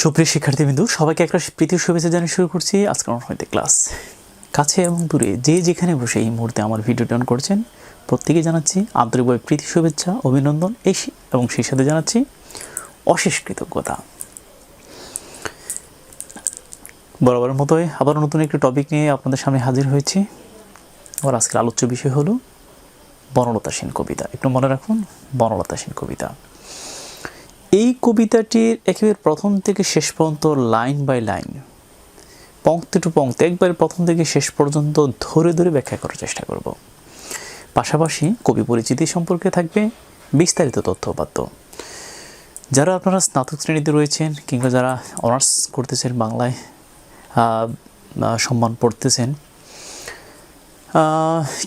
সুপ্রিয় শিক্ষার্থীবৃন্দ, সবাইকে একটা প্রীতি শুভেচ্ছা জানিয়ে শুরু করছি আজকের অর্থনৈতিক ক্লাস। কাছে এবং দূরে যে যেখানে বসে এই মুহূর্তে আমার ভিডিওটি অন করছেন, প্রত্যেকে জানাচ্ছি আন্তরিকভাবে প্রীতি শুভেচ্ছা, অভিনন্দন এবং সেই সাথে জানাচ্ছি অশেষ কৃতজ্ঞতা। বরাবরের মতোই আবার নতুন একটি টপিক নিয়ে আপনাদের সামনে হাজির হয়েছি। আর আজকের আলোচ্য বিষয় হলো বনলতা সেন কবিতা। একটু মনে রাখুন, বনলতা সেন কবিতা। এই কবিতাটির একেবারে প্রথম থেকে শেষ পর্যন্ত লাইন বাই লাইন, পংক্তি টু পংক্তি, একবারে প্রথম থেকে শেষ পর্যন্ত ধরে ধরে ব্যাখ্যা করার চেষ্টা করব। পাশাপাশি কবি পরিচিতি সম্পর্কে থাকবে বিস্তারিত তথ্যপাত্য। যারা আপনারা স্নাতক শ্রেণীতে রয়েছেন কিংবা যারা অনার্স করতেছেন, বাংলায় সম্মান পড়তেছেন,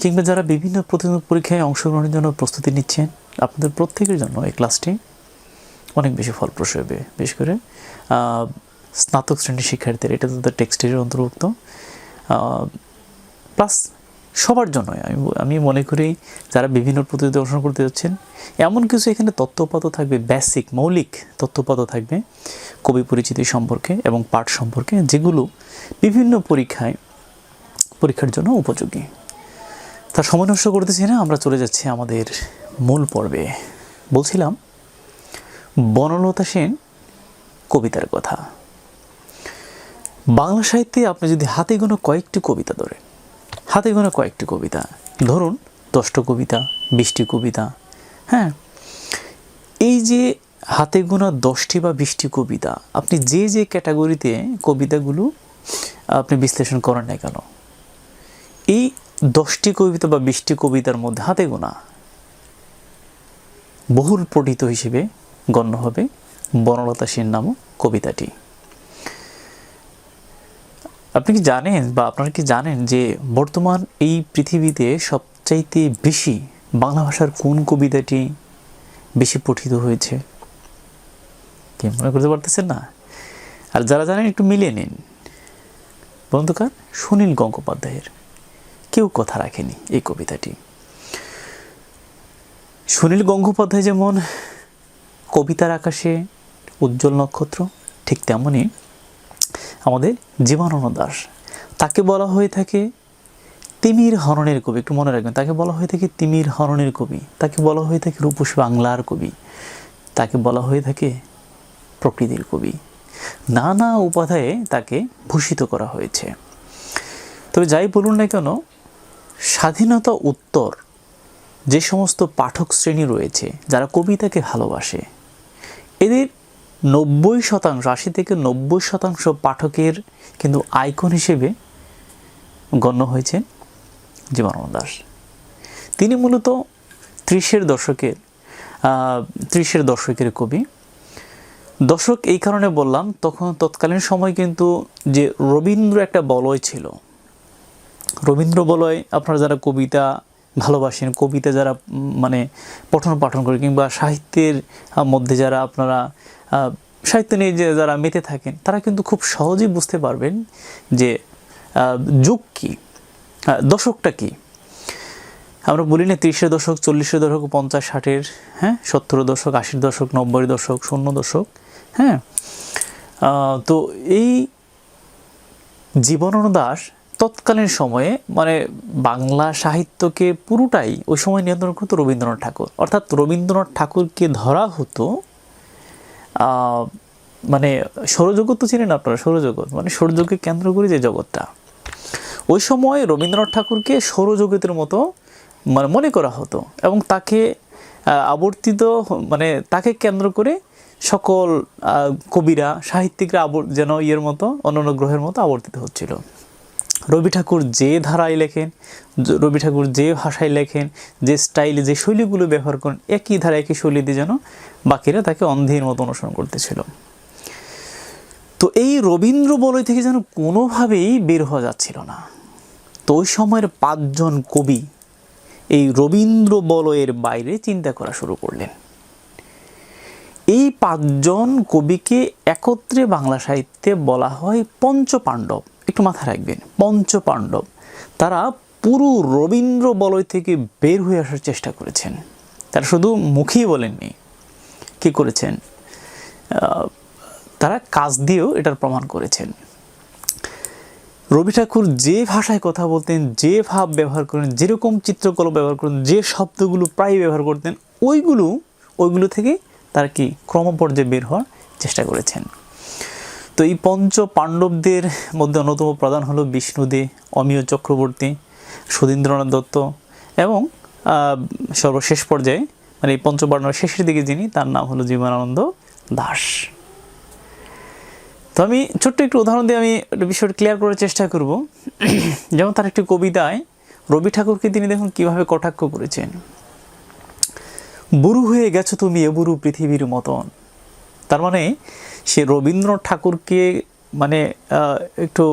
কিংবা যারা বিভিন্ন প্রতিযোগিতা পরীক্ষায় অংশগ্রহণের জন্য প্রস্তুতি নিচ্ছেন, আপনাদের প্রত্যেকের জন্য এই ক্লাসটি অনেক বেশি ফলপ্রসূ হবে। বিশেষ করে স্নাতক শ্রেণীর শিক্ষার্থীরা, এটা তাদের টেক্সটের অন্তর্ভুক্ত, প্লাস সবার জন্যই আমি মনে করি যারা বিভিন্ন প্রতিযোগিতা অংশগ্রহণ করতে যাচ্ছেন, এমন কিছু এখানে তথ্যপাত থাকবে, বেসিক মৌলিক তথ্যপাত থাকবে কবি পরিচিতি সম্পর্কে এবং পাঠ সম্পর্কে, যেগুলো বিভিন্ন পরীক্ষার জন্য উপযোগী। তার সময় নষ্ট করতেছি না, আমরা চলে যাচ্ছি আমাদের মূল পর্বে। বলছিলাম বনলতা সেন কবিতার কথা। বাংলা সাহিত্যে আপনি যদি হাতে গোনা কয়েকটি কবিতা ধরেন, হাতে গোনা কয়েকটি কবিতা ধরুন, 10টি কবিতা, 20টি কবিতা, হ্যাঁ, এই যে হাতে গোনা 10টি বা 20টি কবিতা, আপনি যে যে ক্যাটাগরিতে কবিতাগুলো আপনি বিশ্লেষণ করেন না কেন, এই 10টি কবিতা বা 20টি কবিতার মধ্যে হাতে গোনা বহুল পঠিত হিসেবে গণ্য হবে বনলতা সেন নামক কবিতাটি। আপনি কি জানেন বা আপনারা কি জানেন যে বর্তমান এই পৃথিবীতে সবচাইতে বেশি বাংলা ভাষার কোন কবিতাটি বেশি পঠিত হয়েছে? কি মনে করতে পারতেছেন না? আর যারা জানেন একটু মিলিয়ে নিন। বন্ধুকার সুনীল গঙ্গোপাধ্যায়ের কেউ কথা রাখেনি এই কবিতাটি। সুনীল গঙ্গোপাধ্যায় যেমন কবিতার আকাশে উজ্জ্বল নক্ষত্র, ঠিক তেমনই আমাদের জীবনানন্দ দাশ, তাকে বলা হয়ে থাকে তিমির হরণের কবি। একটু মনে রাখবেন, তাকে বলা হয়ে থাকে তিমির হরণের কবি, তাকে বলা হয়ে থাকে রূপসী বাংলার কবি, তাকে বলা হয়ে থাকে প্রকৃতির কবি। নানা উপাধ্যায়ে তাকে ভূষিত করা হয়েছে। তবে যাই বলুন না কেন, স্বাধীনতা উত্তর যে সমস্ত পাঠক শ্রেণী রয়েছে যারা কবিতাকে ভালোবাসে, এদের 90%, 80 থেকে 90% পাঠকের কিন্তু আইকন হিসেবে গণ্য হয়েছেন জীবনানন্দ দাশ। তিনি মূলত 30-এর দশকের কবি। দশক এই কারণে বললাম, তৎকালীন সময় কিন্তু যে রবীন্দ্র একটা বলয় ছিল, রবীন্দ্র বলয়, আপনারা যারা কবিতা ভালোবাসেন, কবিতা যারা মানে পঠন পাঠন করে, কিংবা সাহিত্যের মধ্যে যারা আপনারা সাহিত্য নিয়ে যারা মেতে থাকেন, তারা কিন্তু খুব সহজেই বুঝতে পারবেন যে যুগ কী, দশকটা কী। আমরা বলি না 30-এর দশক, 40-এর দশক, 50-60-এর, হ্যাঁ, 70-এর দশক, 80-এর দশক, 90-এর দশক, 00 দশক, হ্যাঁ। তো এই জীবনানন্দ দাশ তৎকালীন সময়ে মানে বাংলা সাহিত্যকে পুরোটাই ওই সময় নিয়ন্ত্রণ করতো রবীন্দ্রনাথ ঠাকুর। অর্থাৎ রবীন্দ্রনাথ ঠাকুরকে ধরা হতো মানে সৌরজগৎ তো চিনেন আপনারা, সৌরজগৎ মানে সৌরজগৎকে কেন্দ্র করে যে জগৎটা, ওই সময় রবীন্দ্রনাথ ঠাকুরকে সৌরজগতের মতো মানে মনে করা হতো, এবং তাকে আবর্তিত মানে তাকে কেন্দ্র করে সকল কবিরা, সাহিত্যিকরা যেন ইয়ের মতো, অন্যান্য গ্রহের মতো আবর্তিত হচ্ছিল। রবি ঠাকুর যে ধারায় লেখেন, রবি ঠাকুর যে ভাষায় লেখেন, যে স্টাইলে, যে শৈলীগুলো ব্যবহার করেন, একই ধারা একই শৈলী দিয়ে যেন বাকিরা তাকে অন্ধের মতো অনুসরণ করতেছিল। তো এই রবীন্দ্র বলয় থেকে যেন কোনোভাবেই বের হওয়া যাচ্ছিল না। তো ওই সময়ের 5 জন কবি এই রবীন্দ্র বলয়ের বাইরে চিন্তা করা শুরু করলেন। এই 5 জন কবিকে একত্রে বাংলা সাহিত্যে বলা হয় পঞ্চপাণ্ডব। একটু মাথায় রাখবেন, পঞ্চপাণ্ডব। তারা পুরো রবীন্দ্র বলয় থেকে বের হয়ে আসার চেষ্টা করেছেন। তারা শুধু মুখেই বলেননি, কি করেছেন, তারা কাজ দিয়েও এটার প্রমাণ করেছেন। রবি ঠাকুর যে ভাষায় কথা বলতেন, যে ভাব ব্যবহার করেন, যেরকম চিত্রকল্প ব্যবহার করেন, যে শব্দগুলো প্রায় ব্যবহার করতেন, ওইগুলো থেকে তার কি ক্রমপর্যায়ে বের হওয়ার চেষ্টা করেছেন। তো এই পঞ্চ পাণ্ডবদের মধ্যে অন্যতম প্রধান হলো বিষ্ণুদে, অমিয় চক্রবর্তী, সুধীন্দ্রনাথ দত্ত এবং সর্বশেষ পর্যায়ে মানে এই পঞ্চপাণ্ডবের শেষের দিকে যিনি, তার নাম হলো জীবনানন্দ দাশ। তো আমি ছোট্ট একটু উদাহরণ দিয়ে আমি বিষয়টা ক্লিয়ার করার চেষ্টা করব। যেমন তার একটি কবিতায় রবি ঠাকুরকে তিনি দেখুন কিভাবে কটাক্ষ করেছেন। বুড়ো হয়ে গেছো তুমি এ বুড়ো পৃথিবীর মতন। তার মানে সে রবীন্দ্রনাথ ঠাকুরকে মানে একটু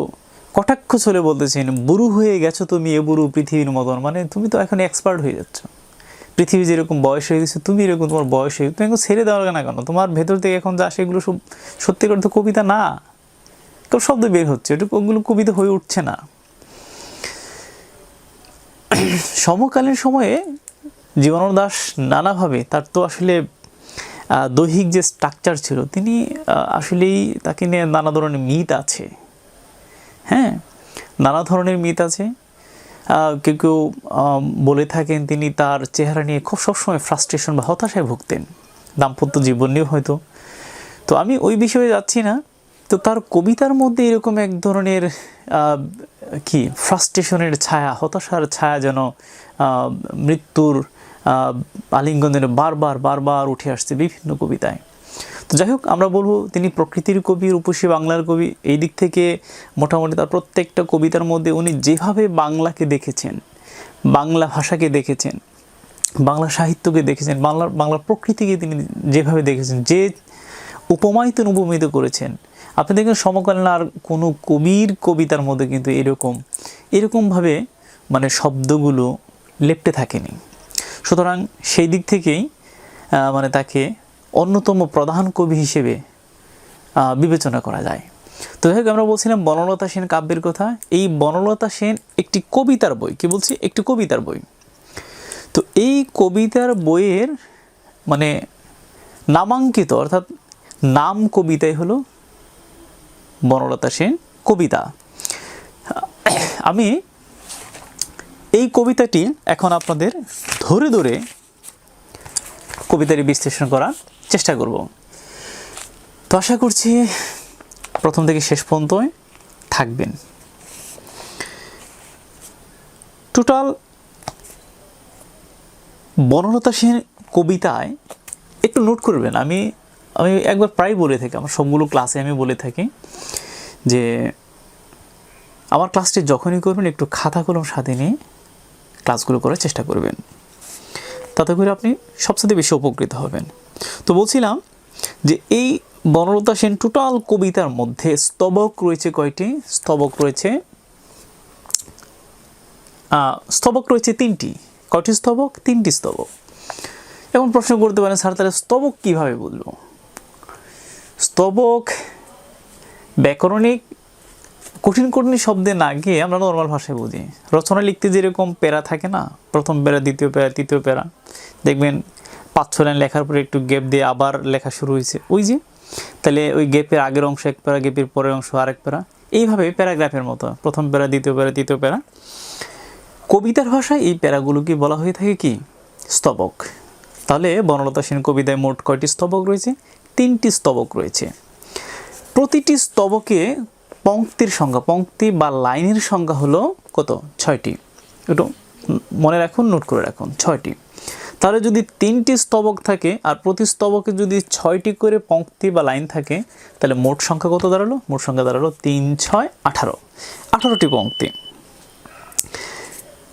কটাক্ষ চলে বলতেছেন, বুড়ো হয়ে গেছো তুমি এ বুড়ো পৃথিবীর মতন, মানে তুমি তো এখন এক্সপার্ট হয়ে যাচ্ছ, পৃথিবী যেরকম বয়স হয়ে গেছে তুমি এরকম তোমার বয়স হয়ে, তুমি এখন ছেড়ে দেওয়ার না কেন, তোমার ভেতর থেকে এখন যা সেগুলো সব সত্যিকার তো কবিতা না, কেউ শব্দ বের হচ্ছে, ওগুলো কবিতা হয়ে উঠছে না। সমকালীন সময়ে জীবনানন্দ দাশ নানাভাবে তার তো আসলে দৈহিক যে স্ট্রাকচার ছিল, তিনি আসলেই তাকে নিয়ে নানা ধরনের মিথ আছে, হ্যাঁ নানা ধরনের মিথ আছে। কেউ কেউ বলে থাকেন তিনি তার চেহারা নিয়ে খুব সবসময় ফ্রাস্ট্রেশন বা হতাশায় ভুগতেন, দাম্পত্য জীবন নিয়েও হয়তো। তো আমি ওই বিষয়ে যাচ্ছি না। তো তার কবিতার মধ্যে এরকম এক ধরনের কি ফ্রাস্ট্রেশনের ছায়া, হতাশার ছায়া যেন মৃত্যুর আলিঙ্গনের বারবার উঠে আসছে বিভিন্ন কবিতায়। তো যাই হোক, আমরা বলবো তিনি প্রকৃতির কবি, রূপসী বাংলার কবি। এই দিক থেকে মোটামুটি তার প্রত্যেকটা কবিতার মধ্যে উনি যেভাবে বাংলাকে দেখেছেন, বাংলা ভাষাকে দেখেছেন, বাংলা সাহিত্যকে দেখেছেন, বাংলার প্রকৃতিকে তিনি যেভাবে দেখেছেন, যে উপমায় তিনি উপমিত করেছেন, আপনি দেখেন সমকালীন আর কোনো কবির কবিতার মধ্যে কিন্তু এরকমভাবে মানে শব্দগুলো লেপ্টে থাকেনি। সুতরাং সেই দিক থেকেই মানে তাকে অন্যতম প্রধান কবি হিসেবে বিবেচনা করা যায়। তো যাই হোক, আমরা বলছিলাম বনলতা সেন কাব্যের কথা। এই বনলতা সেন একটি কবিতার বই, কি বলছি, একটি কবিতার বই। তো এই কবিতার বইয়ের মানে নামাঙ্কিত অর্থাৎ নাম কবিতাই হলো বনলতা সেন কবিতা। আমি এই কবিতাটি এখন আপনাদের ধরে ধরে কবিতাটি বিশ্লেষণ করার চেষ্টা করব। তো আশা করছি প্রথম থেকে শেষ পর্যন্ত থাকবেন। টোটাল বনলতা সেন কবিতায় একটু নোট করবেন, আমি একবার প্রায় বলে থাকি, আমার সবগুলো ক্লাসে আমি বলে থাকি যে আমার ক্লাসটি যখনই করবেন একটু খাতা কলম সাথে নিয়ে ক্লাসগুলো করার চেষ্টা করবেন, তাতে করে আপনি সবচেয়ে বেশি উপকৃত হবেন। তো বলছিলাম যে এই বনলতা সেন টোটাল কবিতার মধ্যে স্তবক রয়েছে কয়টি? স্তবক রয়েছে তিনটি। কয়টি স্তবক? তিনটি স্তবক। এখন প্রশ্ন করতে পারেন, স্যার তাহলে স্তবক কীভাবে বলবো? স্তবক ব্যাকরণিক কঠিন শব্দে না গিয়ে আমরা নর্মাল ভাষায় বুঝি। রচনা লিখতে যেরকম প্যারা থাকে না, প্রথম প্যারা, দ্বিতীয় প্যারা, তৃতীয় প্যারা, দেখবেন 5-6 লাইন লেখার পরে একটু গ্যাপ দিয়ে আবার লেখা শুরু হয়েছে, ওই যে তাহলে ওই গ্যাপের আগের অংশ এক প্যারা, গ্যাপের পরের অংশ আরেক প্যারা, এইভাবে প্যারাগ্রাফের মতো প্রথম প্যারা, দ্বিতীয় প্যারা, তৃতীয় প্যারা। কবিতার ভাষায় এই প্যারাগুলোকে বলা হয়ে থাকে কি? স্তবক। তাহলে বনলতা সেন কবিতায় মোট কয়টি স্তবক রয়েছে? 3টি স্তবক রয়েছে। প্রতিটি স্তবকে পংক্তির সংখ্যা, পংক্তি বা লাইনের সংখ্যা হলো কত? 6টি। একটু মনে রাখুন, নোট করে রাখুন, 6টি। তাহলে যদি 3টি স্তবক থাকে আর প্রতি স্তবকে যদি 6টি করে পংক্তি বা লাইন থাকে, তাহলে মোট সংখ্যা কত দাঁড়ালো? মোট সংখ্যা দাঁড়ালো 3, 6, 18, 18টি পংক্তি।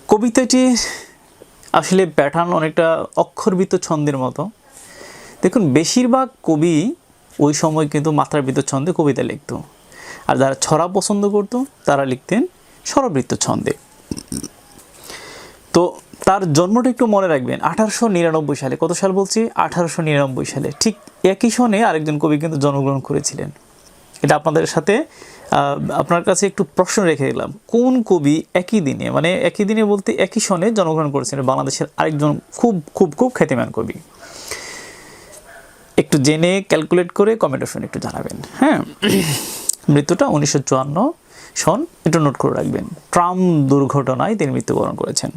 কবিতাটি আসলে প্যাটার্ন অনেকটা অক্ষরবৃত্ত ছন্দের মতো। দেখুন, বেশিরভাগ কবি ওই সময় কিন্তু মাত্রাবৃত্ত ছন্দে কবিতা লিখত, আর যারা ছড়া পছন্দ করতো তারা লিখতেন স্বরবৃত্ত ছন্দে। তো তার জন্মটা একটু মনে রাখবেন 1899 সালে। কত সাল বলছি? 1899 সালে। ঠিক একই সনে আরেকজন কবি কিন্তু জন্মগ্রহণ করেছিলেন। এটা আপনাদের সাথে আপনার কাছে একটু প্রশ্ন রেখে দিলাম, কোন কবি একই দিনে, মানে একই দিনে বলতে একই সনে জন্মগ্রহণ করেছিলেন বাংলাদেশের আরেকজন খুব খুব খুব খ্যাতিমান কবি? একটু একটু জেনে ক্যালকুলেট করে কমেন্ট অপশনে একটু জানাবেন। হ্যাঁ, মৃত্যুটা 1954 সন, একটু নোট করে রাখবেন। ট্রাম দুর্ঘটনায় তিনি মৃত্যুবরণ করেছেন।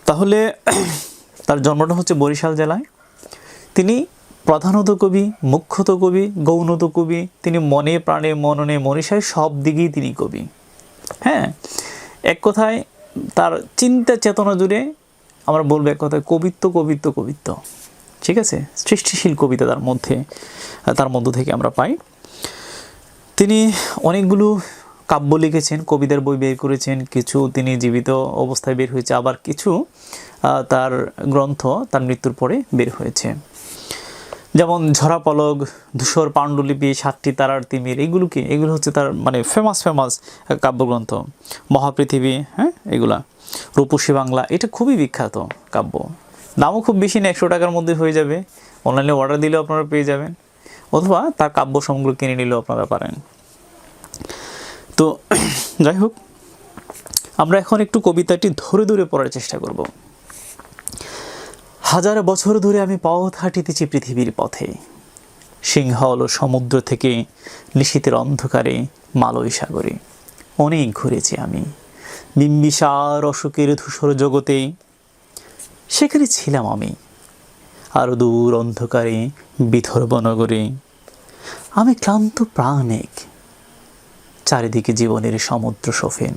তাহলে তার জন্মটা হচ্ছে বরিশাল জেলায়। তিনি প্রধানত কবি, মুখ্যত কবি, গৌণত কবি। তিনি মনে প্রাণে মননে মনীষায় সব দিকেই তিনি কবি। হ্যাঁ, এক কথায় তার চিন্তা চেতনা জুড়ে আমরা বলবো এক কথায় কবিত্ব কবিত্ব কবিত্ব। ঠিক আছে, সৃষ্টিশীল কবিতা তার মধ্য থেকে আমরা পাই। তিনি অনেকগুলো কাব্য লিখেছেন, কবিদের বই বের করেছেন। কিছু তিনি জীবিত অবস্থায় বের হয়েছে, আবার কিছু তার গ্রন্থ তার মৃত্যুর পরে বের হয়েছে। যেমন ঝরা পলক, ধূসর পাণ্ডুলিপি, সাতটি তারার তিমির, এগুলো হচ্ছে তার মানে ফেমাস কাব্যগ্রন্থ। মহাপৃথিবী, হ্যাঁ, এগুলা। রূপসী বাংলা, এটা খুবই বিখ্যাত কাব্য। দামও খুব বেশি না, 100 টাকার মধ্যে হয়ে যাবে। অনলাইনে অর্ডার দিলেও আপনারা পেয়ে যাবেন, অথবা তার কাব্য সমগ্র কিনে নিলেও আপনারা পারেন। তো যাই হোক, আমরা এখন একটু কবিতাটি ধরে ধরে পড়ার চেষ্টা করব। হাজার বছর ধরে আমি পথ হাঁটিতেছি পৃথিবীর পথে, সিংহল ও সমুদ্র থেকে নিশীথের অন্ধকারে মালয় সাগরে। অনেক ঘুরেছি আমি বিম্বিসার অশোকের ধূসর জগতে, সেখানে ছিলাম আমি আরো দূর অন্ধকারে বিদর্ভ নগরে। আমি ক্লান্ত প্রাণেক, চারিদিকে জীবনের সমুদ্র সফেন।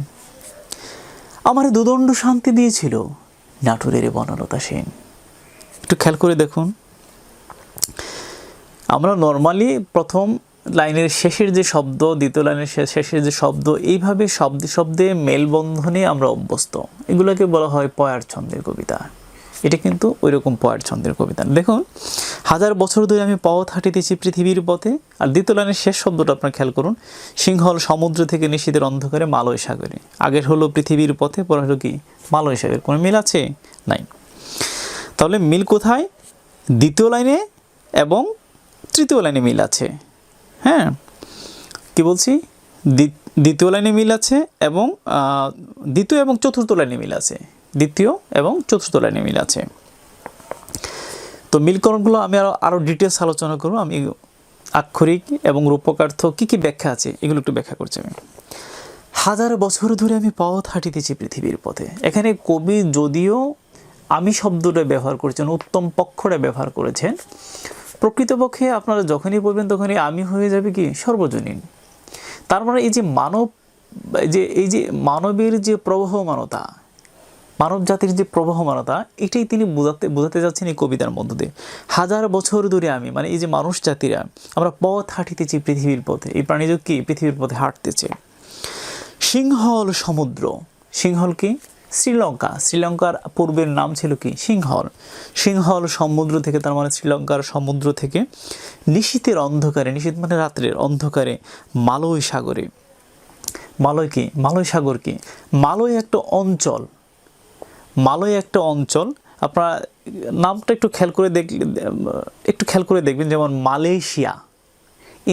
আমার দুদণ্ড শান্তি দিয়েছিল নাটোরের বনলতা সেন। একটু খেয়াল করে দেখুন, আমরা নর্মালি প্রথম লাইনের শেষের যে শব্দ, দ্বিতীয় লাইনের শেষের যে শব্দ, এইভাবে শব্দে মেলবন্ধনে আমরা অভ্যস্ত। এগুলোকে বলা হয় পয়ার ছন্দের কবিতা। এটা কিন্তু ওই রকম পয়ার ছন্দের কবিতা। দেখুন, হাজার বছর ধরে আমি পথ হাঁটিতেছি পৃথিবীর পথে, আর দ্বিতীয় লাইনের শেষ শব্দটা আপনার খেয়াল করুন, সিংহল সমুদ্র থেকে নিশীথের অন্ধকারে মালয় সাগরে। আগের হলো পৃথিবীর পথে, পরে হলো কি মালয় সাগর। কোনো মিল আছে? নাই। তাহলে মিল কোথায়? দ্বিতীয় লাইনে এবং তৃতীয় লাইনে মিল আছে। হ্যাঁ, কি বলছি? দ্বিতীয় লাইনে মিল আছে এবং দ্বিতীয় এবং চতুর্থ লাইনে মিল আছে। দ্বিতীয় এবং চতুর্থ লাইনে মিল আছে। তো মিলকরণগুলো আমি আরও ডিটেলস আলোচনা করব। আমি আক্ষরিক এবং রূপকার্থ কী ব্যাখ্যা আছে এগুলো একটু ব্যাখ্যা করছি আমি। হাজার বছর ধরে আমি পথ হাঁটিতেছি পৃথিবীর পথে। এখানে কবি যদিও আমি শব্দটা ব্যবহার করেছেন, উত্তম পক্ষটা ব্যবহার করেছেন, প্রকৃতপক্ষে আপনারা যখনই পড়বেন তখনই আমি হয়ে যাবে কি সর্বজনীন। তার মানে এই যে মানবের যে প্রবহমানতা, মানব জাতির যে প্রবহমানতা, এটাই তিনি বোঝাতে যাচ্ছেন এই কবিতার মধ্য দিয়ে। হাজার বছর ধরে আমি, মানে এই যে মানুষ জাতিরা আমরা পথ হাঁটিতেছি পৃথিবীর পথে, এই প্রাণীজ কি পৃথিবীর পথে হাঁটতেছে। সিংহল সমুদ্র, সিংহল কি শ্রীলঙ্কার পূর্বের নাম ছিল কি সিংহল সমুদ্র থেকে, তার মানে শ্রীলঙ্কার সমুদ্র থেকে নিশীথের অন্ধকারে, নিশীথ মানে রাত্রের অন্ধকারে মালয় সাগরে। মালয় কি? মালয় সাগর কি? মালয় একটা অঞ্চল। আপনারা নামটা একটু খেয়াল করে দেখবেন, যেমন মালয়েশিয়া,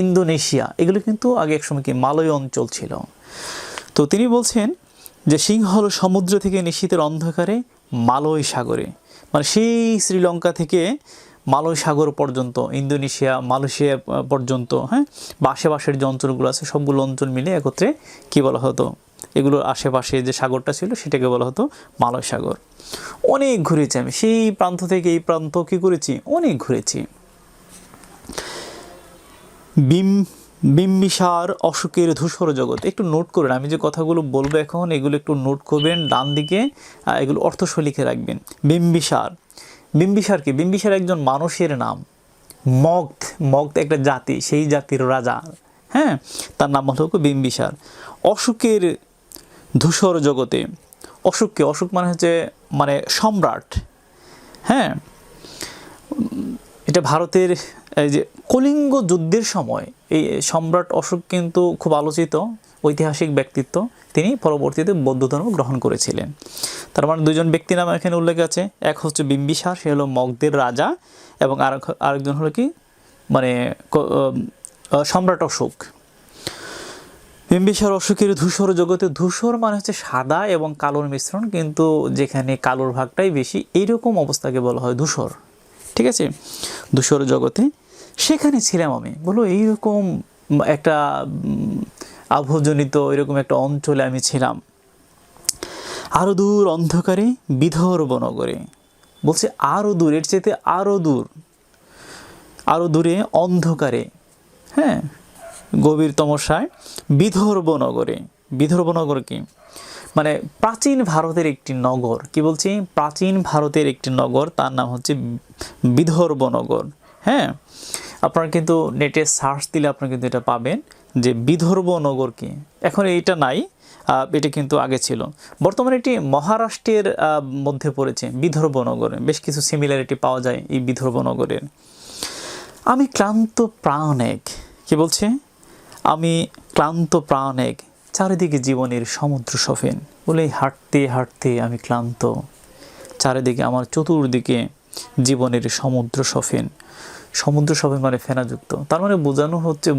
ইন্দোনেশিয়া, এগুলো কিন্তু আগে একসময় কি মালয় অঞ্চল ছিল। তো তিনি বলছেন যে সিংহল সমুদ্র থেকে নিশীথের অন্ধকারে মালয় সাগরে, মানে সেই শ্রীলঙ্কা থেকে মালয় সাগর পর্যন্ত, ইন্দোনেশিয়া, মালয়েশিয়া পর্যন্ত, হ্যাঁ, বা আশেপাশের যে অঞ্চলগুলো আছে সবগুলো অঞ্চল মিলে একত্রে কি বলা হতো, এগুলোর আশেপাশে যে সাগরটা ছিল সেটাকে বলা হতো মালয় সাগর। অনেক ঘুরেছি আমি, সেই প্রান্ত থেকে এই প্রান্ত কি করেছি, অনেক ঘুরেছি। বিম্বিসার অশোকের ধূসর জগৎ, একটু নোট করেন। আমি যে কথাগুলো বলবো এখন এগুলো একটু নোট করবেন, ডান দিকে এগুলো অর্থসহ লিখে রাখবেন। বিম্বিসার কি? বিম্বিসার একজন মানুষের নাম। মগধ একটা জাতি, সেই জাতির রাজা, হ্যাঁ, তার নাম হলো বিম্বিসার। অশোকের ধূসর জগতে, অশোক মানে হচ্ছে মানে সম্রাট। হ্যাঁ, এটা ভারতের এই যে কলিঙ্গ যুদ্ধের সময় এই সম্রাট অশোক কিন্তু খুব আলোচিত ঐতিহাসিক ব্যক্তিত্ব। তিনি পরবর্তীতে বৌদ্ধ ধর্ম গ্রহণ করেছিলেন। তার মানে দুজন ব্যক্তির নাম এখানে উল্লেখ আছে। এক হচ্ছে বিম্বিসার, সে হলো মগধের রাজা, এবং আরেকজন হলো কি মানে সম্রাট অশোক। বিম্বিসার অশোকের ধূসর জগতে, ধূসর মানে হচ্ছে সাদা এবং কালোর মিশ্রণ, কিন্তু যেখানে কালোর ভাগটাই বেশি, এইরকম অবস্থাকে বলা হয় ধূসর। ঠিক আছে, ধূসর জগতে সেখানে ছিলাম আমি। বলো এইরকম একটা আবহজনিত এরকম একটা অঞ্চলে আমি ছিলাম। আরো দূর অন্ধকারে বিদর্ভ নগরে, বলছে আরো দূর, এর চাইতে আরো দূর, আরো দূরে অন্ধকারে, হ্যাঁ, গভীর তমসায় বিদর্ভ নগরে। বিদর্ভ নগর কি? মানে প্রাচীন ভারতের একটি নগর। কি বলছি? প্রাচীন ভারতের একটি নগর, তার নাম হচ্ছে বিদর্ভ নগর। হ্যাঁ, আপনারা কিন্তু নেটে সার্চ দিলে আপনারা কিন্তু এটা পাবেন যে বিদর্ভ নগর কি। এখন এইটা নাই, এটা কিন্তু আগে ছিল। বর্তমানে এটি মহারাষ্ট্রের মধ্যে পড়েছে বিদর্ভ নগরে। বেশ কিছু সিমিলারিটি পাওয়া যায় এই বিদর্ভ নগরের। আমি ক্লান্ত প্রাণ এক, কি বলছে? আমি ক্লান্ত প্রাণ এক, চারিদিকে জীবনের সমুদ্র সফেন। বলে হাঁটতে হাঁটতে আমি ক্লান্ত, চারিদিকে আমার চতুর্দিকে জীবনের সমুদ্র সফেন। সমুদ্র সফেন মানে ফেনাযুক্ত। তার মানে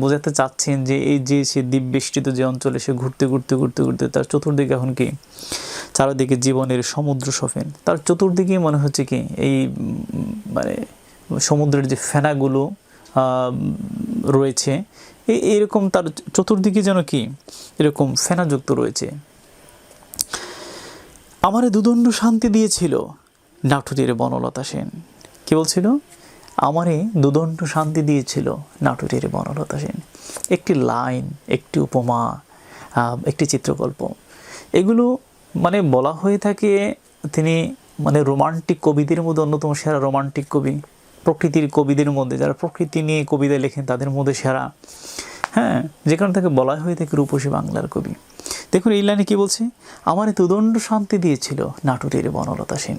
বোঝাতে চাচ্ছেন যে এই যে সে দ্বীপবেষ্টিত যে অঞ্চলে সে ঘুরতে ঘুরতে ঘুরতে ঘুরতে তার চতুর্দিকে এখন কি? চারিদিকে জীবনের সমুদ্র সফেন। তার চতুর্দিকে মনে হচ্ছে কি এই মানে সমুদ্রের যে ফেনাগুলো রয়েছে, এইরকম তার চতুর্দিকে যেন কি এরকম ফেনাযুক্ত রয়েছে। আমারে দুদণ্ড শান্তি দিয়েছিল নাটুরের বনলতা সেন। কি বলছিল? আমারে দুদণ্ড শান্তি দিয়েছিল নাটুরের বনলতা সেন। একটি লাইন, একটি উপমা, একটি চিত্রকল্প, এগুলো মানে বলা হয়ে থাকে তিনি মানে রোমান্টিক কবিদের মধ্যে অন্যতম সেরা রোমান্টিক কবি। প্রকৃতির কবিদের মধ্যে, যারা প্রকৃতি নিয়ে কবিতা লেখেন তাদের মধ্যে সেরা। হ্যাঁ, যে কারণে তাকে বলা হয়ে থাকে রূপসী বাংলার কবি। দেখুন এই লাইনে কী বলছে? আমারে দুদণ্ড শান্তি দিয়েছিল নাটুরের বনলতা সেন।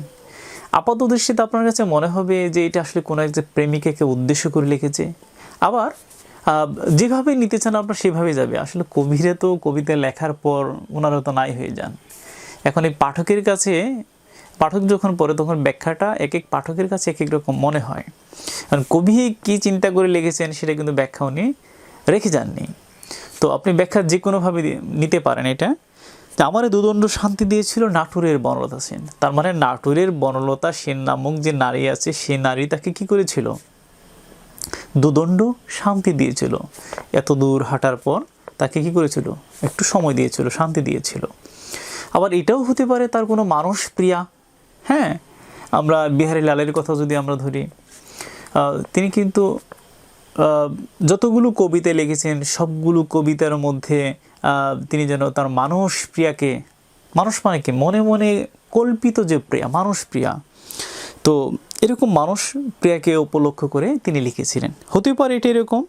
আপাত দৃষ্টিতে আপনার কাছে মনে হবে যে এটা আসলে কোনো এক যে প্রেমিকাকে উদ্দেশ্য করে লিখেছে। আবার যেভাবে নিতে চান আপনার সেভাবে যাবে। আসলে কবিরা তো কবিতা লেখার পর ওনারা তো নাই হয়ে যান। এখন এই পাঠকের কাছে, পাঠক যখন পড়ে তখন ব্যাখ্যাটা এক এক পাঠকের কাছে এক এক রকম মনে হয়। কারণ কবি কী চিন্তা করে লিখেছেন সেটা কিন্তু ব্যাখ্যা উনি রেখে যাননি। তো আপনি ব্যাখ্যা যে কোনোভাবে নিতে পারেন এটা, যে আমারে দুদণ্ড শান্তি দিয়েছিল নাটুরের বনলতা সেন। তার মানে নাটুরের বনলতা সেন নামক যে নারী আছে, সে নারী তাকে কি করেছিল? দুদণ্ড শান্তি দিয়েছিল। এত দূর হাঁটার পর তাকে কি করেছিল? একটু সময় দিয়েছিল, শান্তি দিয়েছিল। আবার এটাও হতে পারে তার কোনো মানুষ প্রিয়া। হ্যাঁ, আমরা বিহারী লালের কথা যদি আমরা ধরি, তিনি কিন্তু যতগুলো কবিতা লিখেছেন সবগুলো কবিতার মধ্যে তিনি যেন তার মানুষ প্রিয়াকে, মানুষ মানে কি মনে মনে কল্পিত যে প্রিয়া, মানুষ প্রিয়া, তো এরকম মানুষ প্রিয়াকে উপলক্ষ করে তিনি লিখেছিলেন। হতে পারে এটা এরকম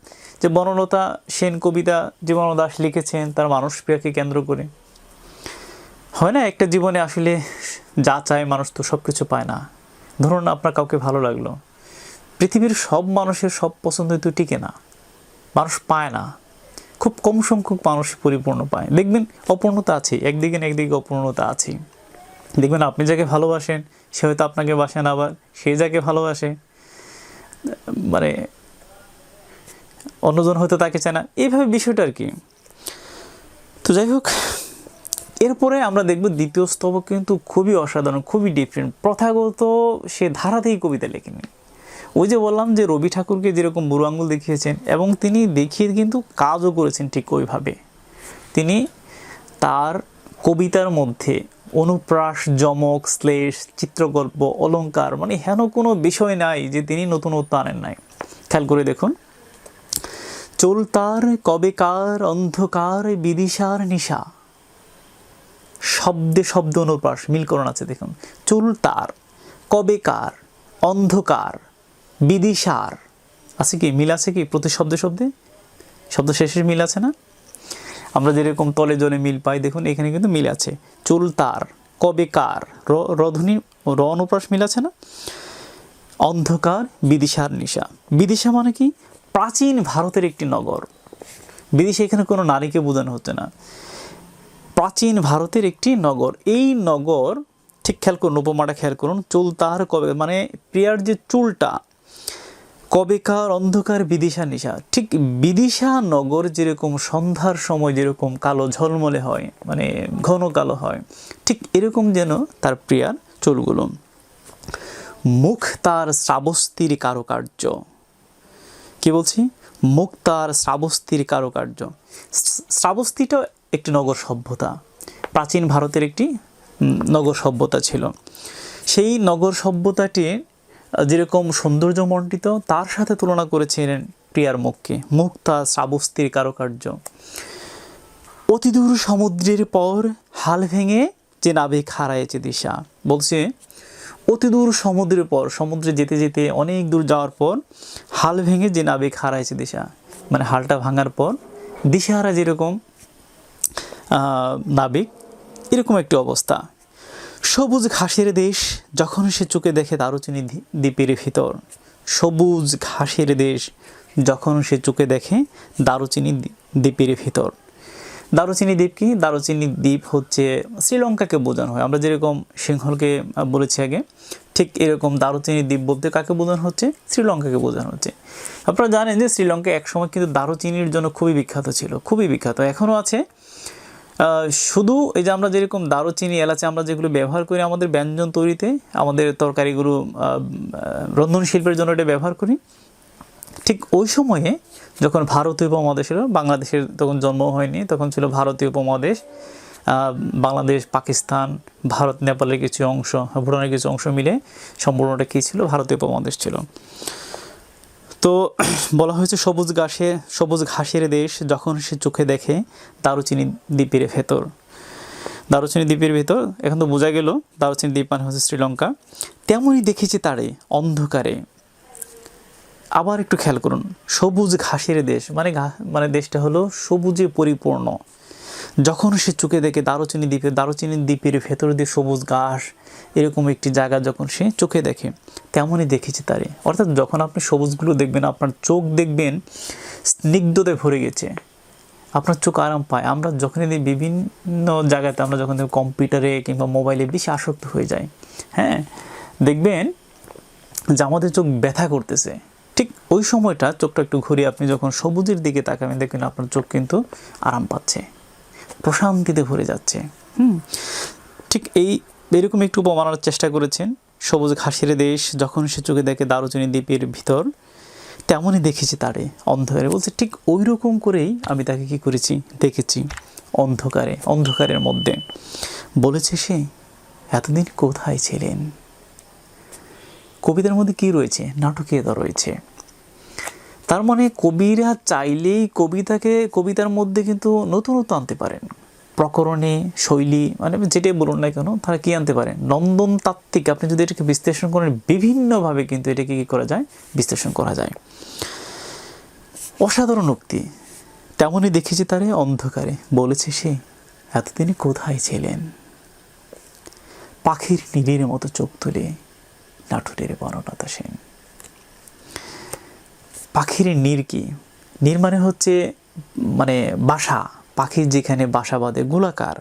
যে বনলতা সেন কবিতা জীবন দাস লিখেছেন তার মানুষ প্রিয়াকে কেন্দ্র করে। হয় না, একটা জীবনে আসলে যা চায় মানুষ তো সব কিছু পায় না। ধরুন আপনার কাউকে ভালো লাগলো, পৃথিবীর সব মানুষের সব পছন্দ তো টিকে না, মানুষ পায় না, খুব কম সংখ্যক মানুষ পরিপূর্ণ পায়। দেখবেন অপূর্ণতা আছে, একদিকে না একদিকে অপূর্ণতা আছে। দেখবেন আপনি যাকে ভালোবাসেন সে হয়তো আপনাকে বাসে না, আবার সে যাকে ভালোবাসে মানে অন্যজন হয়তো তাকে চায় না, এইভাবে বিষয়টা আর কি। তো যাই হোক, এরপরে আমরা দেখব দ্বিতীয় স্তবক কিন্তু খুবই অসাধারণ, খুবই ডিফারেন্ট। প্রথাগত সে ধারাতেই কবিতা লেখেনি। ওই যে বললাম যে রবি ঠাকুরকে যেরকম বুড়ো আঙুল দেখিয়েছেন, এবং তিনি দেখিয়ে কিন্তু কাজও করেছেন ঠিক ওইভাবে। তিনি তার কবিতার মধ্যে অনুপ্রাস, যমক, শ্লেষ, চিত্রকল্প, অলঙ্কার মানে হেন কোনো বিষয় নাই যে তিনি নতুনত্ব আনেন নাই। খেয়াল করে দেখুন, চলতার কবেকার অন্ধকার বিদিশার নিশা, শব্দে শব্দ অনুপ্রাস মিলকরণ আছে। দেখুন, চলতার, কবেকার, অন্ধকার, বিদিশার আছে কি মিল আছে কি? প্রতি শব্দে শব্দে শব্দ শেষে মিল আছে না? আমরা যেরকম তলে জলে মিল পাই, দেখুন এখানে কিন্তু মিল আছে। চুলতার, কবেকার, রধ্বনি র অনুপ্রাস মিল আছে না? অন্ধকার, বিদিশার নিশা। বিদিশা মানে কি? প্রাচীন ভারতের একটি নগর। বিদিশা এখানে কোনো নারীকে বোঝানো হচ্ছে না, প্রাচীন ভারতের একটি নগর। এই নগর ঠিক খেয়াল করুন, উপমাটা খেয়াল করুন। চুলতার কবে মানে প্রিয়ার যে চুলটা, কবেকার, অন্ধকার, বিদিশা, নিশা। ঠিক বিদিশা নগর যেরকম সন্ধ্যার সময় যেরকম কালো ঝলমলে হয়, মানে ঘন কালো হয়, ঠিক এরকম যেন তার প্রিয়ার চুলগুলো। মুখ তার শ্রাবস্তির কারুকার্য। কি বলছি? মুখ তার শ্রাবস্তির কারুকার্য। শ্রাবস্তিটা একটি নগর সভ্যতা, প্রাচীন ভারতের একটি নগর সভ্যতা ছিল। সেই নগর সভ্যতাটি যেরকম সৌন্দর্যমণ্ডিত, তার সাথে তুলনা করেছিলেন প্রিয়ার মুখকে। মুখ তার শ্রাবস্তির কারুকার্য। অতিদূর সমুদ্রের পর হাল ভেঙে যে নাবিক হারাইছে দিশা। বলছে অতিদূর সমুদ্রের পর, সমুদ্রে যেতে যেতে অনেক দূর যাওয়ার পর হাল ভেঙে যে নাবিক হারাইছে দিশা, মানে হালটা ভাঙার পর দিশাহারা যেরকম নাবিক, এরকম একটি অবস্থা। সবুজ ঘাসের দেশ যখন সে চোখে দেখে দারুচিনি দ্বীপের ভিতর। সবুজ ঘাসের দেশ যখন সে চোখে দেখে দারুচিনি দ্বীপের ভিতর। দারুচিনি দ্বীপ কি? দারুচিনি দ্বীপ হচ্ছে শ্রীলঙ্কাকে বোঝানো হয়। আমরা যেরকম সিংহলকে বলেছি আগে, ঠিক এরকম দারুচিনি দ্বীপ বলতে কাকে বোঝানো হচ্ছে? শ্রীলঙ্কাকে বোঝানো হচ্ছে। আপনারা জানেন যে শ্রীলঙ্কা একসময় কিন্তু দারুচিনির জন্য খুবই বিখ্যাত ছিল, খুবই বিখ্যাত, এখনও আছে। শুধু এই যে আমরা যেরকম দারুচিনি, এলাচি আমরা যেগুলো ব্যবহার করি আমাদের ব্যঞ্জন তৈরিতে, আমাদের তরকারিগুলো রন্ধন শিল্পের জন্য এটা ব্যবহার করি, ঠিক ওই সময়ে যখন ভারতীয় উপমহাদেশ ছিল, বাংলাদেশের তখন জন্ম হয়নি, তখন ছিল ভারতীয় উপমহাদেশ, বাংলাদেশ, পাকিস্তান, ভারত, নেপালের কিছু অংশ, ভুটানের কিছু অংশ মিলে সম্পূর্ণটা কী ছিল? ভারতীয় উপমহাদেশ ছিল। তো বলা হয়েছে সবুজ ঘাসের দেশ যখন সে চোখে দেখে দারুচিনি দ্বীপের ভেতর। দারুচিনি দ্বীপের ভেতর, এখন তো বোঝা গেল দারুচিনি দ্বীপ মানে হচ্ছে শ্রীলঙ্কা। তেমনই দেখেছি তারে অন্ধকারে। আবার একটু খেয়াল করুন, সবুজ ঘাসের দেশ মানে দেশটা হলো সবুজে পরিপূর্ণ। যখন সে চোখে দেখে দারুচিনি দ্বীপের ভেতর দিয়ে সবুজ ঘাস, এরকম একটি জায়গা যখন সে চোখে দেখে, তেমনই দেখেছি তারে। অর্থাৎ যখন আপনি সবুজগুলো দেখবেন, আপনার চোখ দেখবেন স্নিগ্ধতে ভরে গেছে, আপনার চোখ আরাম পায়। আমরা যখন বিভিন্ন জায়গাতে আমরা যখন কম্পিউটারে কিংবা মোবাইলে বেশি আসক্ত হয়ে যাই, হ্যাঁ, দেখবেন যে আমাদের চোখ ব্যথা করতেছে। ঠিক ওই সময়টা চোখটা একটু ঘুরিয়ে আপনি যখন সবুজের দিকে তাকাবেন, দেখবেন আপনার চোখ কিন্তু আরাম পাচ্ছে, প্রশান্তিতে ভরে যাচ্ছে। ঠিক এরকম একটু উপমার চেষ্টা করেছেন। সবুজ ঘাসের দেশ যখন সে চোখে দেখে দারুচিনি দ্বীপের ভিতর, তেমনই দেখেছি তারে অন্ধকারে। বলছে ঠিক ওই রকম করেই আমি তাকে কি করেছি? দেখেছি অন্ধকারের মধ্যে। বলেছে সে এতদিন কোথায় ছিলেন। কবিতার মধ্যে কি রয়েছে? নাটকীয়তা রয়েছে। তার মানে কবিরা চাইলেই কবিতার মধ্যে কিন্তু নতুনত্ব আনতে পারেন। প্রকরণে, শৈলী, মানে যেটাই বলুন না কেন, তারা কি আনতে পারেন? নন্দন তাত্ত্বিক, আপনি যদি এটাকে বিশ্লেষণ করেন বিভিন্নভাবে কিন্তু এটাকে কী করা যায়? বিশ্লেষণ করা যায়। অসাধারণ উক্তি। তেমনই দেখেছি তারে অন্ধকারে, বলেছে সে এতদিন কোথায় ছিলেন। পাখির নীলের মতো চোখ তুলে নাটুরের বনলতা সেন। পাখির নীর কি? নীর মানে হচ্ছে মানে বাসা, পাখির যেখানে বাসা বাঁধে, গোলাকার।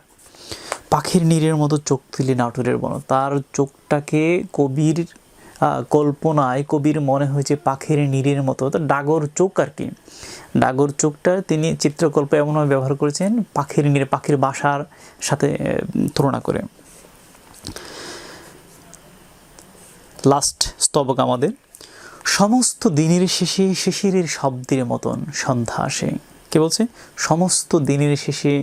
পাখির নীরের মতো চোখ তুলে নাটুরের বন। তার চোখটাকে কবির কল্পনায়, কবির মনে হয়েছে পাখির নীরের মতো, তো ডাগর চোখ আর কি। ডাগর চোখটা তিনি চিত্রকল্পে এমনভাবে ব্যবহার করেছেন পাখির নীর, পাখির বাসার সাথে তুলনা করে। লাস্ট স্তবক আমাদের, সমস্ত দিনের শেষে শিশিরের শব্দের মতন সন্ধ্যা আসে। কে বলছে? সমস্ত দিনের শেষে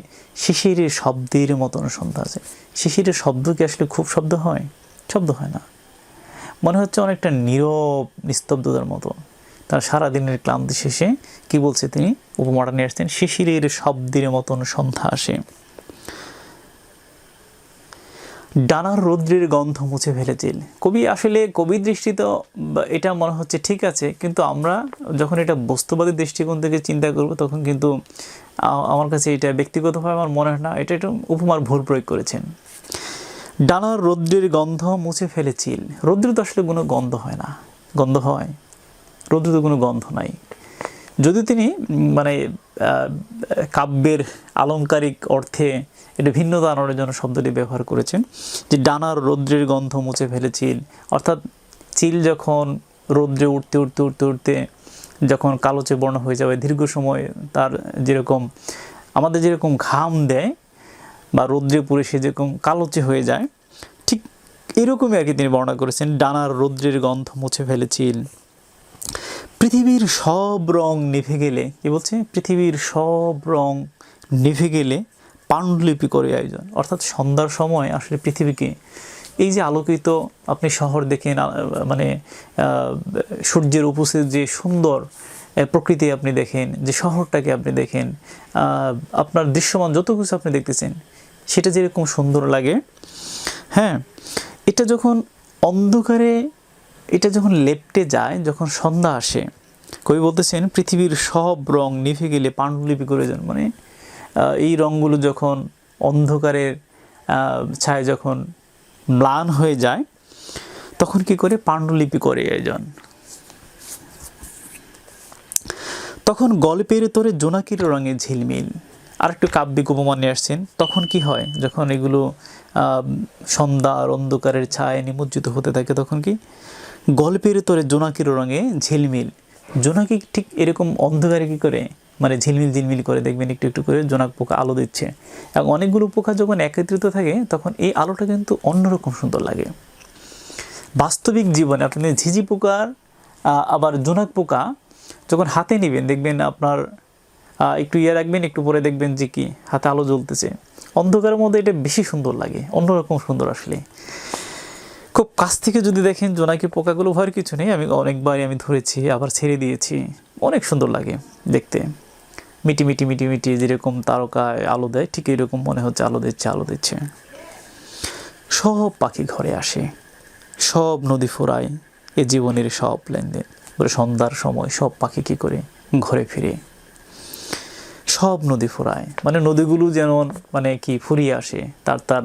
শিশিরের শব্দের মতন সন্ধ্যা আসে। শিশিরের শব্দ কি আসলে খুব শব্দ হয়? শব্দ হয় না, মনে হচ্ছে অনেকটা নীরব নিস্তব্ধতার মতো। তার সারাদিনের ক্লান্তি শেষে কি বলছে তিনি? উপমাটা নিয়ে আসছেন, শিশিরের শব্দের মতন সন্ধ্যা আসে। ডানার রৌদ্রের গন্ধ মুছে ফেলেছিল। কবি আসলে কবির দৃষ্টিতে এটা মনে হচ্ছে ঠিক আছে, কিন্তু আমরা যখন এটা বস্তুবাদী দৃষ্টিকোণ থেকে চিন্তা করব, তখন কিন্তু আমার কাছে এটা ব্যক্তিগতভাবে আমার মনে হয় না, এটা একটু উপমার ভুল প্রয়োগ করেছেন। ডানার রৌদ্রের গন্ধ মুছে ফেলেছিল। রৌদ্র তো আসলে কোনো গন্ধ হয় না। গন্ধ হয়? রৌদ্র তো কোনো গন্ধ নাই। যদি তিনি মানে কাব্যের আলংকারিক অর্থে এটা ভিন্নতা আনার জন্য শব্দটি ব্যবহার করেছেন, যে ডানার রৌদ্রের গন্ধ মুছে ফেলেছিল, অর্থাৎ চিল যখন রৌদ্রে উঠতে উঠতে উঠতে উঠতে যখন কালোচে বর্ণ হয়ে যাবে, দীর্ঘ সময় তার যেরকম আমাদের যেরকম ঘাম দেয় বা রৌদ্রে পুড়ে সে যেরকম কালোচে হয়ে যায়, ঠিক এরকমই আর কি তিনি বর্ণনা করেছেন। ডানার রৌদ্রের গন্ধ মুছে ফেলেছিল, পৃথিবীর সব রং নিভে গেলে, কি বলছে, পৃথিবীর সব রং নিভে গেলে পাণ্ডুলিপি করে আয়োজন। অর্থাৎ সন্ধ্যার সময় আসলে পৃথিবীকে, এই যে আলোকিত আপনি শহর দেখেন, মানে সূর্যের উপস্থিত যে সুন্দর প্রকৃতি আপনি দেখেন, যে শহরটাকে আপনি দেখেন, আপনার দৃশ্যমান যত কিছু আপনি দেখতেছেন সেটা যেরকম সুন্দর লাগে, হ্যাঁ, এটা যখন অন্ধকারে, এটা যখন লেপ্টে যায়, যখন সন্ধ্যা আসে, কবি বলতেছেন পৃথিবীর সব রং নিভে গেলে পাণ্ডুলিপি করে যান। মানে এই রঙগুলো যখন অন্ধকারের ছায় যখন ম্লান হয়ে যায়, তখন কি করে, পাণ্ডুলিপি করে একজন। তখন গল্পের তোরে জোনাকির রঙে ঝিলমিল, আর একটু কাব্যিক উপমা নিয়ে আসছেন। তখন কি হয়, যখন এগুলো সন্ধ্যার অন্ধকারের ছায় নিমজ্জিত হতে থাকে, তখন কি, গল্পের তোরে জোনাকির রঙে ঝিলমিল। জোনাকি ঠিক এরকম অন্ধকারে কি করে, মানে ঝিলমিল ঝিলমিল করে, দেখবেন একটু একটু করে জোনাক পোকা আলো দিচ্ছে, এবং অনেকগুলো পোকা যখন একত্রিত থাকে তখন এই আলোটা কিন্তু অন্যরকম সুন্দর লাগে। বাস্তবিক জীবনে আপনি ঝিঝি পোকার আবার জোনাক পোকা যখন হাতে নেবেন, দেখবেন আপনার একটু ইয়ে রাখবেন, একটু পরে দেখবেন যে কি হাতে আলো জ্বলতেছে। অন্ধকারের মধ্যে এটা বেশি সুন্দর লাগে, অন্যরকম সুন্দর। আসলে খুব কাছ থেকে যদি দেখেন জোনাকি পোকাগুলো, ভয়ের কিছু নেই, আমি অনেকবারই আমি ধরেছি, আবার ছেড়ে দিয়েছি, অনেক সুন্দর লাগে দেখতে। মিটি মিটি মিটি মিটি যেরকম তারকায় আলো দেয়, ঠিক এরকম মনে হচ্ছে আলো দিচ্ছে, আলো দিচ্ছে। সব পাখি ঘরে আসে, সব নদী ফুরায়, এ জীবনের সব লেনদেন। বলে সন্ধ্যার সময় সব পাখি কী করে, ঘরে ফিরে। সব নদী ফুরায়, মানে নদীগুলো যেমন মানে কি ফুরিয়ে আসে তার তার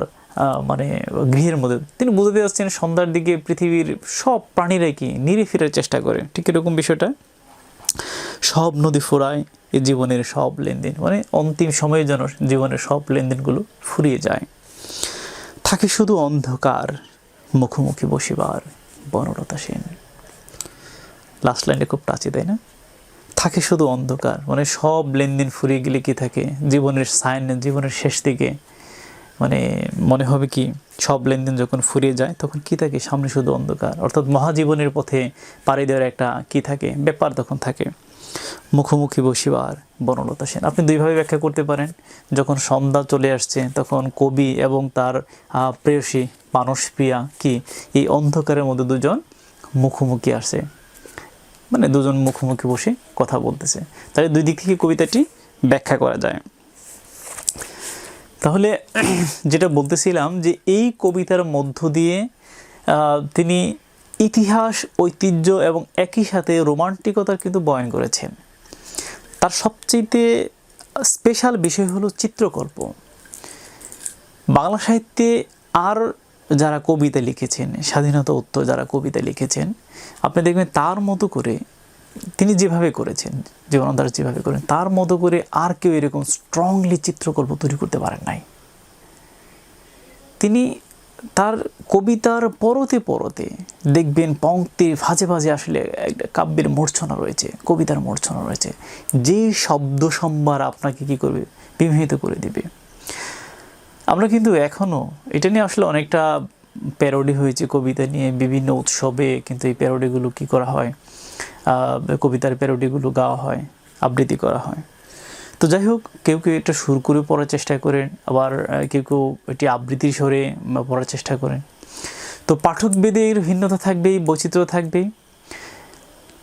মানে গৃহের মধ্যে। তিনি বুঝতে যাচ্ছেন সন্ধ্যার দিকে পৃথিবীর সব প্রাণীরাই কি নিরে ফিরার চেষ্টা করে, ঠিক এরকম বিষয়টা। সব নদী ফুরায়, এ জীবনের সব লেনদেন, মানে অন্তিম সময়ে যেন জীবনের সব লেনদেনগুলো ফুরিয়ে যায়। থাকে শুধু অন্ধকার, মুখোমুখি বসিবার বনলতা সেন। লাস্ট লাইনটা খুব টাচি, তাই না? থাকে শুধু অন্ধকার, মানে সব লেনদেন ফুরিয়ে গেলে কি থাকে, জীবনের সাইন, জীবনের শেষ দিকে মানে মনে হবে কি, সব লেনদেন যখন ফুরিয়ে যায় তখন কি থাকে, সামনে শুধু অন্ধকার। অর্থাৎ মহাজীবনের পথে পাড়ি দেওয়ার একটা কি থাকে, ব্যাপার তখন থাকে। মুখোমুখি বসিবার বনলতা সেন, আপনি দুইভাবে ব্যাখ্যা করতে পারেন। যখন সন্ধ্যা চলে আসছে তখন কবি এবং তার প্রেয়সী মানসপ্রিয়া কি এই অন্ধকারের মধ্যে দুজন মুখোমুখি আসে, মানে দুজন মুখোমুখি বসে কথা বলতেছে। তাহলে দুই দিক থেকে কবিতাটি ব্যাখ্যা করা যায়। তাহলে যেটা বলতেছিলাম যে এই কবিতার মধ্য দিয়ে তিনি ইতিহাস, ঐতিহ্য এবং একই সাথে রোমান্টিকতার কিন্তু বয়ান করেছেন। তার সবচেয়ে স্পেশাল বিষয় হলো চিত্রকল্প। বাংলা সাহিত্যে আর যারা কবিতা লিখেছেন, স্বাধীনতা উত্তর যারা কবিতা লিখেছেন, আপনি দেখবেন তার মতো করে তিনি যেভাবে করেছেন, জীবনানন্দ দাশ যেভাবে করেন, তার মতো করে আর কেউ এরকম স্ট্রংলি চিত্রকল্প তৈরি করতে পারেন নাই। তিনি তার কবিতার পরতে পরতে দেখবেন পংক্তির ভাজে ভাজে আসলে একটা কাব্যের মূর্ছনা রয়েছে, কবিতার মূর্ছনা রয়েছে, যে শব্দ সম্ভার আপনাকে কী করবে, বিমোহিত করে দিবে। আমরা কিন্তু এখনও এটা নিয়ে আসলে অনেকটা প্যারোডি হয়েছে কবিতা নিয়ে, বিভিন্ন উৎসবে কিন্তু এই প্যারোডিগুলো কী করা হয়, কবিতার প্যারোডিগুলো গাওয়া হয়, আবৃত্তি করা হয়। তো যাই হোক, কেউ কেউ এটা সুর করে পড়ার চেষ্টা করেন, আবার কেউ কেউ এটি আবৃত্তির স্বরে পড়ার চেষ্টা করেন। তো পাঠকভেদের ভিন্নতা থাকবেই, বৈচিত্র্য থাকবেই।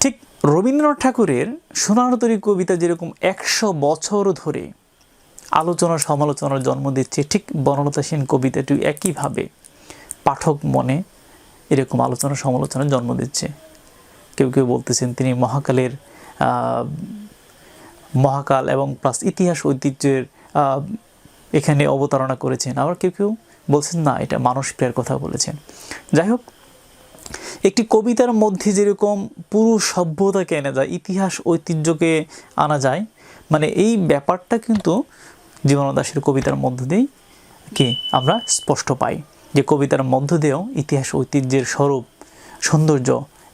ঠিক রবীন্দ্রনাথ ঠাকুরের সোনার তরী কবিতা যেরকম 100 বছর ধরে আলোচনা সমালোচনার জন্ম দিচ্ছে, ঠিক বনলতা সেন কবিতাটি একইভাবে পাঠক মনে এরকম আলোচনা সমালোচনার জন্ম দিচ্ছে। কেউ কেউ বলতেছেন তিনি মহাকাল এবং প্লাস ইতিহাস ঐতিহ্যের এখানে অবতারণা করেছেন। আবার কেউ কেউ বলছেন না, এটা মানসপ্রিয়ার কথা বলেছেন। যাই হোক, একটি কবিতার মধ্যে যেরকম পুরো সভ্যতাকে আনা যায়, ইতিহাস ঐতিহ্যকে আনা যায়, মানে এই ব্যাপারটা কিন্তু জীবনানন্দ দাশের কবিতার মধ্য দিয়েই কি আমরা স্পষ্ট পাই, যে কবিতার মধ্য দিয়েও ইতিহাস ঐতিহ্যের স্বরূপ, সৌন্দর্য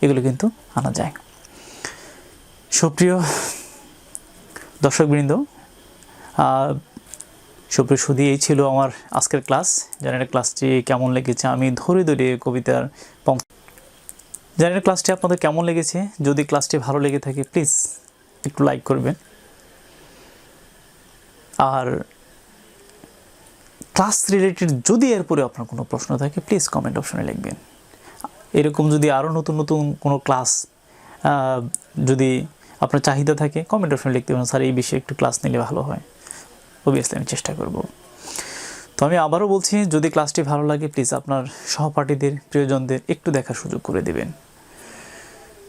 এগুলো কিন্তু আনা যায়। সুপ্রিয় দর্শকবৃন্দ, সুপ্রিয় সুধী, এই ছিল আমার আজকের ক্লাস। জানি না ক্লাসটি কেমন লেগেছে। আমি ধরে ধরে কবিতার জানি না ক্লাসটি আপনাদের কেমন লেগেছে। যদি ক্লাসটি ভালো লেগে থাকে প্লিজ একটু লাইক করবেন। আর ক্লাস রিলেটেড যদি এরপরে আপনার কোনো প্রশ্ন থাকে প্লিজ কমেন্ট অপশনে লিখবেন। এরকম যদি আরও নতুন নতুন কোনো ক্লাস যদি আপনার চাহিদা থাকে কমেন্ট অপশনে লিখতে পারেন, স্যার এই বিষয়ে একটু ক্লাস নিলে ভালো হয়। অবভিয়াসলি আমি চেষ্টা করব। তো আমি আবারও বলছি, যদি ক্লাসটি ভালো লাগে প্লিজ আপনার সহপাঠীদের, প্রিয়জনদের একটু দেখার সুযোগ করে দেবেন।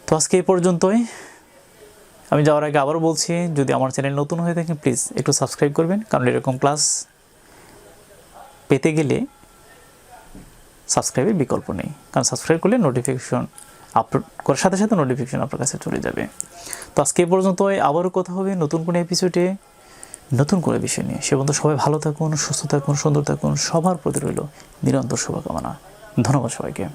তো আজকে এই পর্যন্তই। আমি যাওয়ার আগে আবারও বলছি, যদি আমার চ্যানেল নতুন হয়ে থাকে প্লিজ একটু সাবস্ক্রাইব করবেন, কারণ এরকম ক্লাস পেতে গেলে সাবস্ক্রাইবের বিকল্প নেই। কারণ সাবস্ক্রাইব করলে নোটিফিকেশন আপলোড করার সাথে সাথে নোটিফিকেশন আপনার কাছে চলে যাবে। তো আজকে এই পর্যন্তই। আবারও কথা হবে নতুন কোনো এপিসোডে, নতুন করে বিষয় নিয়ে। সে পর্যন্ত সবাই ভালো থাকুন, সুস্থ থাকুন, সুন্দর থাকুন। সবার প্রতি রইল নিরন্তর শুভকামনা। ধন্যবাদ সবাইকে।